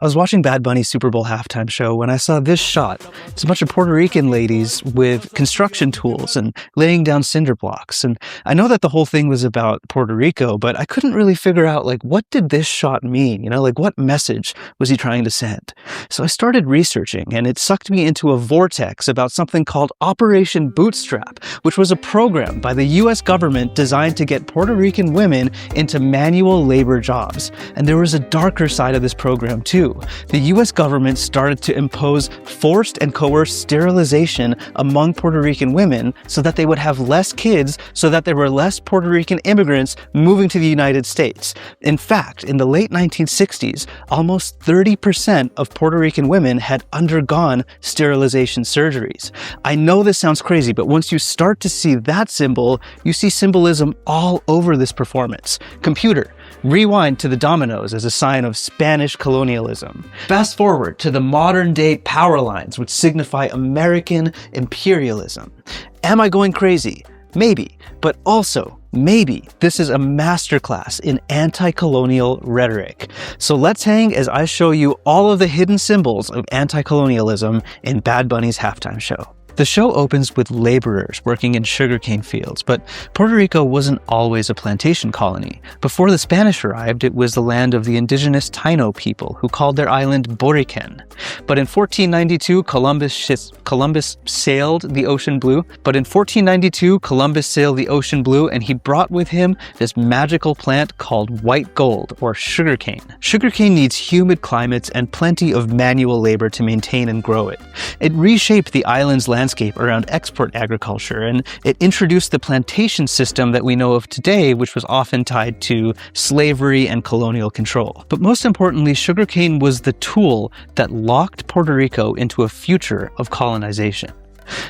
I was watching Bad Bunny's Super Bowl halftime show when I saw this shot. It's a bunch of Puerto Rican ladies with construction tools and laying down cinder blocks. And I know that the whole thing was about Puerto Rico, but I couldn't really figure out, what did this shot mean? What message was he trying to send? So I started researching, and it sucked me into a vortex about something called Operation Bootstrap, which was a program by the US government designed to get Puerto Rican women into manual labor jobs. And there was a darker side of this program too. The US government started to impose forced and coerced sterilization among Puerto Rican women so that they would have less kids, so that there were less Puerto Rican immigrants moving to the United States. In fact, in the late 1960s, almost 30% of Puerto Rican women had undergone sterilization surgeries. I know this sounds crazy, but once you start to see that symbol, you see symbolism all over this performance. Computer, rewind to the Dominoes as a sign of Spanish colonialism. Fast forward to the modern day power lines, which signify American imperialism. Am I going crazy? Maybe, but also maybe this is a masterclass in anti-colonial rhetoric. So let's hang as I show you all of the hidden symbols of anti-colonialism in Bad Bunny's halftime show. The show opens with laborers working in sugarcane fields, but Puerto Rico wasn't always a plantation colony. Before the Spanish arrived, it was the land of the indigenous Taino people who called their island Borican. But in 1492, Columbus sailed the ocean blue. And he brought with him this magical plant called white gold, or sugarcane. Sugarcane needs humid climates and plenty of manual labor to maintain and grow it. It reshaped the island's landscape around export agriculture, and it introduced the plantation system that we know of today, which was often tied to slavery and colonial control. But most importantly, sugarcane was the tool that locked Puerto Rico into a future of colonization.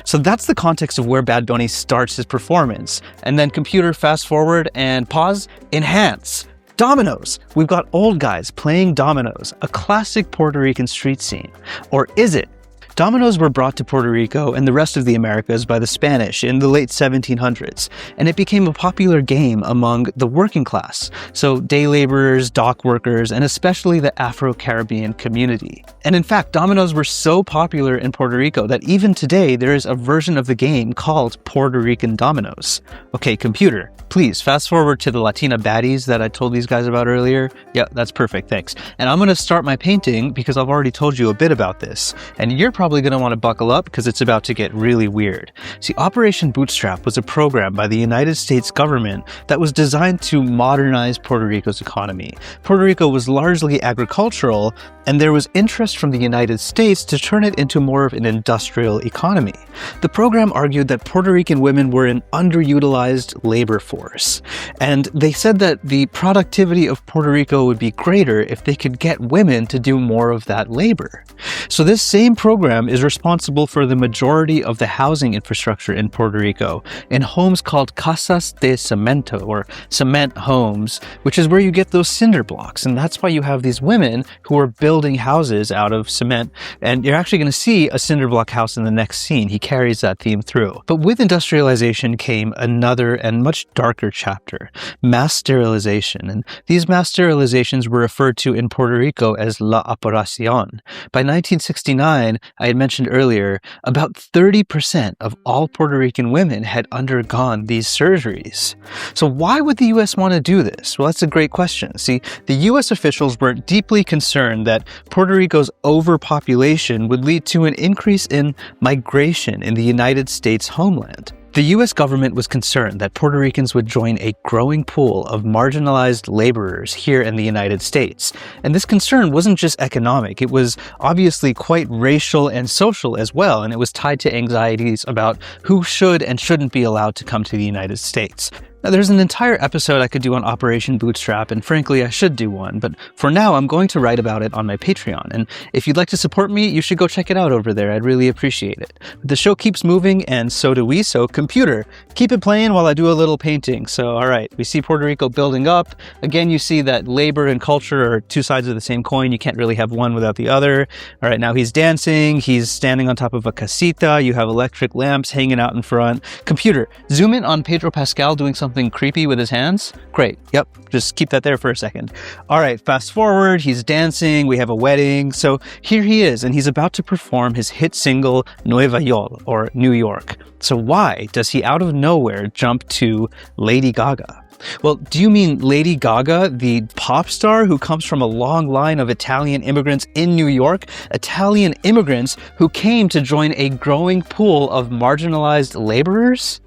So that's the context of where Bad Bunny starts his performance. And then computer, fast forward and pause, enhance. Dominoes! We've got old guys playing dominoes, a classic Puerto Rican street scene. Or is it? Dominoes were brought to Puerto Rico and the rest of the Americas by the Spanish in the late 1700s, and it became a popular game among the working class, so day laborers, dock workers, and especially the Afro-Caribbean community. And in fact, dominoes were so popular in Puerto Rico that even today there is a version of the game called Puerto Rican Dominoes. Okay, computer, please fast forward to the Latina baddies that I told these guys about earlier. Yeah, that's perfect, thanks. And I'm gonna start my painting because I've already told you a bit about this, and you're probably going to want to buckle up because it's about to get really weird. See, Operation Bootstrap was a program by the United States government that was designed to modernize Puerto Rico's economy. Puerto Rico was largely agricultural, and there was interest from the United States to turn it into more of an industrial economy. The program argued that Puerto Rican women were an underutilized labor force, and they said that the productivity of Puerto Rico would be greater if they could get women to do more of that labor. So this same program is responsible for the majority of the housing infrastructure in Puerto Rico in homes called casas de cemento, or cement homes, which is where you get those cinder blocks. And that's why you have these women who are building houses out of cement. And you're actually going to see a cinder block house in the next scene. He carries that theme through. But with industrialization came another and much darker chapter, mass sterilization. And these mass sterilizations were referred to in Puerto Rico as La Operacion. By 1969, I had mentioned earlier, about 30% of all Puerto Rican women had undergone these surgeries. So why would the US want to do this? Well, that's a great question. See, the US officials were deeply concerned that Puerto Rico's overpopulation would lead to an increase in migration in the United States homeland. The US government was concerned that Puerto Ricans would join a growing pool of marginalized laborers here in the United States. And this concern wasn't just economic, it was obviously quite racial and social as well, and it was tied to anxieties about who should and shouldn't be allowed to come to the United States. Now, there's an entire episode I could do on Operation Bootstrap, and frankly, I should do one, but for now, I'm going to write about it on my Patreon, and if you'd like to support me, you should go check it out over there. I'd really appreciate it. But the show keeps moving, and so do we, so computer, keep it playing while I do a little painting. So, all right, we see Puerto Rico building up. Again, you see that labor and culture are two sides of the same coin. You can't really have one without the other. All right, now he's dancing. He's standing on top of a casita. You have electric lamps hanging out in front. Computer, zoom in on Pedro Pascal doing something something creepy with his hands? Great. Yep. Just keep that there for a second. All right, fast forward. He's dancing. We have a wedding. So here he is, and he's about to perform his hit single, Nueva York, or New York. So why does he out of nowhere jump to Lady Gaga? Well, do you mean Lady Gaga, the pop star who comes from a long line of Italian immigrants in New York? Italian immigrants who came to join a growing pool of marginalized laborers?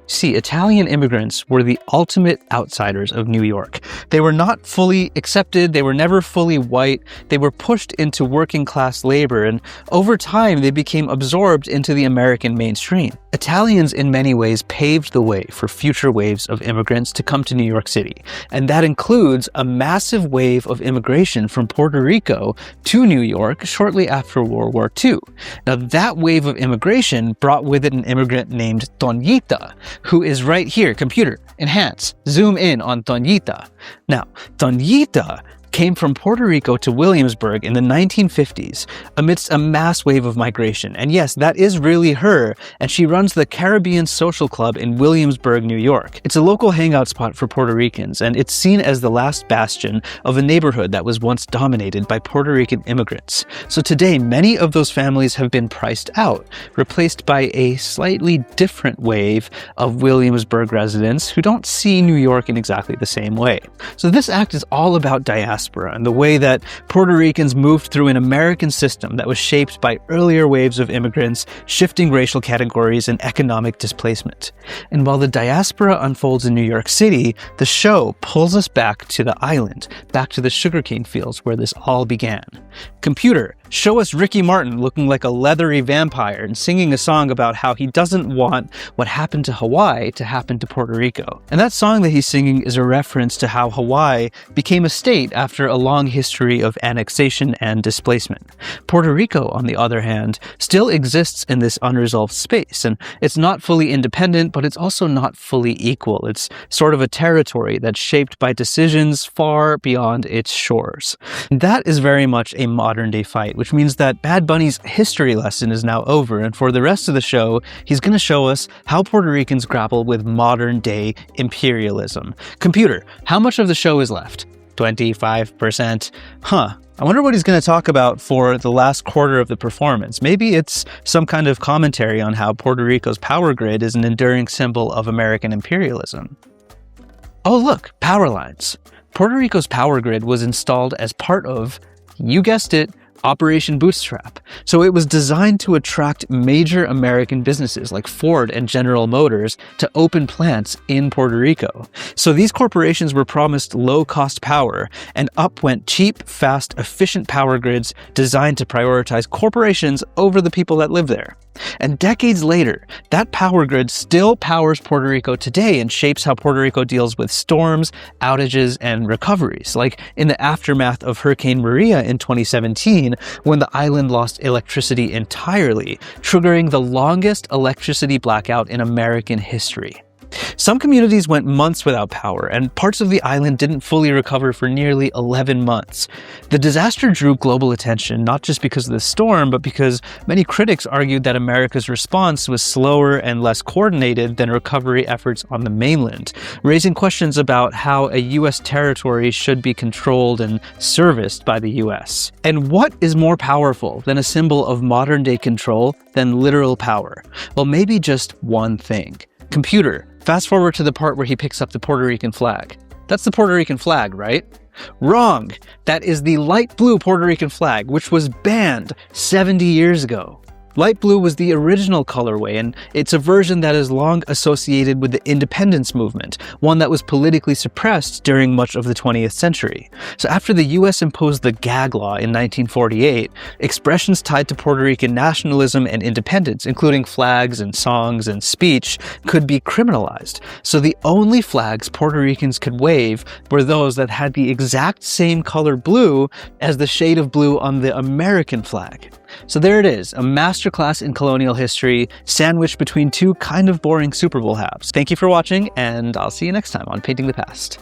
See, Italian immigrants were the ultimate outsiders of New York. They were not fully accepted, they were never fully white, they were pushed into working class labor, and over time they became absorbed into the American mainstream. Italians in many ways paved the way for future waves of immigrants to come to New York City, and that includes a massive wave of immigration from Puerto Rico to New York shortly after World War II. Now that wave of immigration brought with it an immigrant named Tonita, who is right here. Computer, enhance, zoom in on Tonita. Now, Tonita came from Puerto Rico to Williamsburg in the 1950s amidst a mass wave of migration. And yes, that is really her, and she runs the Caribbean Social Club in Williamsburg, New York. It's a local hangout spot for Puerto Ricans, and it's seen as the last bastion of a neighborhood that was once dominated by Puerto Rican immigrants. So today, many of those families have been priced out, replaced by a slightly different wave of Williamsburg residents who don't see New York in exactly the same way. So this act is all about diaspora and the way that Puerto Ricans moved through an American system that was shaped by earlier waves of immigrants, shifting racial categories, and economic displacement. And while the diaspora unfolds in New York City, the show pulls us back to the island, back to the sugarcane fields where this all began. Computer, show us Ricky Martin looking like a leathery vampire and singing a song about how he doesn't want what happened to Hawaii to happen to Puerto Rico. And that song that he's singing is a reference to how Hawaii became a state after a long history of annexation and displacement. Puerto Rico, on the other hand, still exists in this unresolved space, and it's not fully independent, but it's also not fully equal. It's sort of a territory that's shaped by decisions far beyond its shores. And that is very much a modern-day fight, which means that Bad Bunny's history lesson is now over, and for the rest of the show, he's going to show us how Puerto Ricans grapple with modern-day imperialism. Computer, how much of the show is left? 25%. I wonder what he's going to talk about for the last quarter of the performance. Maybe it's some kind of commentary on how Puerto Rico's power grid is an enduring symbol of American imperialism. Oh look, power lines. Puerto Rico's power grid was installed as part of, you guessed it, Operation Bootstrap. So it was designed to attract major American businesses like Ford and General Motors to open plants in Puerto Rico. So these corporations were promised low-cost power, and up went cheap, fast, efficient power grids designed to prioritize corporations over the people that live there. And decades later, that power grid still powers Puerto Rico today and shapes how Puerto Rico deals with storms, outages, and recoveries, like in the aftermath of Hurricane Maria in 2017, when the island lost electricity entirely, triggering the longest electricity blackout in American history. Some communities went months without power, and parts of the island didn't fully recover for nearly 11 months. The disaster drew global attention, not just because of the storm, but because many critics argued that America's response was slower and less coordinated than recovery efforts on the mainland, raising questions about how a U.S. territory should be controlled and serviced by the U.S. And what is more powerful than a symbol of modern-day control than literal power? Well, maybe just one thing. Computer, fast forward to the part where he picks up the Puerto Rican flag. That's the Puerto Rican flag, right? Wrong! That is the light blue Puerto Rican flag, which was banned 70 years ago. Light blue was the original colorway, and it's a version that is long associated with the independence movement, one that was politically suppressed during much of the 20th century. So after the US imposed the gag law in 1948, expressions tied to Puerto Rican nationalism and independence, including flags and songs and speech, could be criminalized. So the only flags Puerto Ricans could wave were those that had the exact same color blue as the shade of blue on the American flag. So there it is, a masterclass in colonial history, sandwiched between two kind of boring Super Bowl halves. Thank you for watching, and I'll see you next time on Painting the Past.